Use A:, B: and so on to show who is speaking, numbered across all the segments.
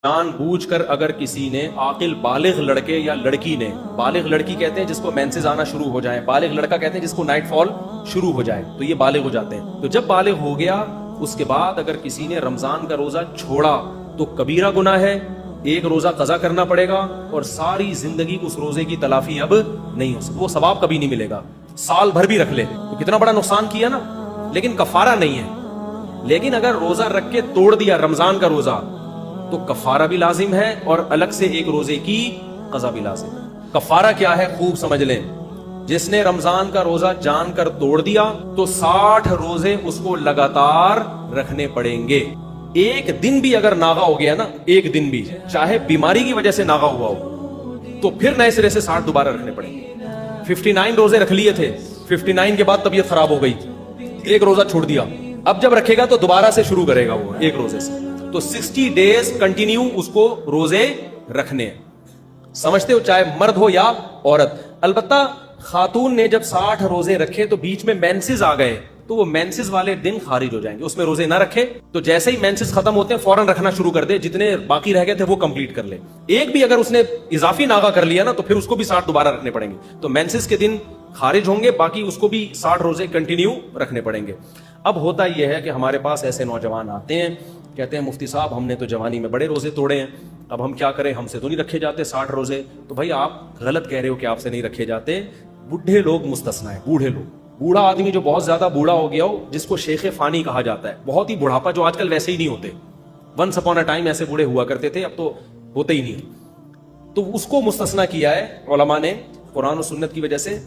A: جان بوجھ کر اگر کسی نے عاقل بالغ لڑکے یا لڑکی نے، بالغ لڑکی کہتے ہیں جس کو مینسز آنا شروع ہو جائیں، بالغ لڑکا کہتے ہیں جس کو نائٹ فال شروع ہو جائے، تو یہ بالغ ہو جاتے ہیں. تو جب بالغ ہو گیا اس کے بعد اگر کسی نے رمضان کا روزہ چھوڑا تو کبیرہ گناہ ہے، ایک روزہ قضا کرنا پڑے گا اور ساری زندگی اس روزے کی تلافی اب نہیں ہو سکتی، وہ ثواب کبھی نہیں ملے گا. سال بھر بھی رکھ لے تو کتنا بڑا نقصان کیا نا، لیکن کفارہ نہیں ہے. لیکن اگر روزہ رکھ کے توڑ دیا رمضان کا روزہ تو کفارہ بھی لازم ہے اور الگ سے ایک روزے کی قضا بھی لازم ہے. کفارہ کیا ہے خوب سمجھ لیں. جس نے رمضان کا روزہ جان کر توڑ دیا تو 60 روزے اس کو لگاتار رکھنے پڑیں گے. ایک دن بھی اگر ناغا ہو گیا نا، ایک دن بھی، چاہے بیماری کی وجہ سے ناغا ہوا ہو، تو پھر نئے سرے سے 60 دوبارہ رکھنے پڑیں گے. 59 روزے رکھ لیے تھے، 59 کے بعد طبیعت خراب ہو گئی، ایک روزہ چھوڑ دیا، اب جب رکھے گا تو دوبارہ سے شروع کرے گا وہ ایک روزے سے. تو 60 ڈیز کنٹینیو اس کو روزے رکھنے ہیں. سمجھتے ہو، چاہے مرد ہو یا عورت. البتہ خاتون نے جب 60 روزے رکھے تو بیچ میں مینسز آ گئے تو وہ مینسز والے دن خارج ہو جائیں گے، اس میں روزے نہ رکھے. تو جیسے ہی مینسز ختم ہوتے ہیں فوراً رکھنا شروع کر دے، جتنے باقی رہ گئے تھے وہ کمپلیٹ کر لے. ایک بھی اگر اس نے اضافی ناغا کر لیا نا تو پھر اس کو بھی 60 دوبارہ رکھنے پڑیں گے. تو مینسز کے دن خارج ہوں گے، باقی اس کو بھی 60 روزے کنٹینیو رکھنے پڑیں گے. اب ہوتا یہ ہے کہ ہمارے پاس ایسے نوجوان آتے ہیں، کہتے ہیں مفتی صاحب ہم نے تو جوانی میں بڑے روزے توڑے ہیں، اب ہم کیا کریں، ہم سے تو نہیں رکھے جاتے 60 روزے. تو بھائی آپ غلط کہہ رہے ہو کہ آپ سے نہیں رکھے جاتے. بوڑھے لوگ مستثنا ہے، بوڑھے لوگ، بوڑھا آدمی جو بہت زیادہ بوڑھا ہو گیا ہو، جس کو شیخ فانی کہا جاتا ہے، بہت ہی بڑھاپا، جو آج کل ویسے ہی نہیں ہوتے. ونس اپون اے ٹائم ایسے بوڑھے ہوا کرتے تھے، اب تو ہوتے ہی نہیں. تو اس کو مستثنا کیا ہے علماء نے قرآن و سنت کی وجہ سے.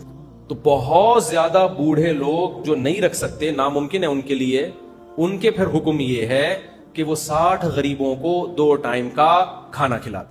A: تو بہت زیادہ بوڑھے لوگ جو نہیں رکھ سکتے، ناممکن ہے ان کے لیے، ان کے پھر حکم یہ ہے کہ وہ 60 غریبوں کو 2 ٹائم کا کھانا کھلا دیں.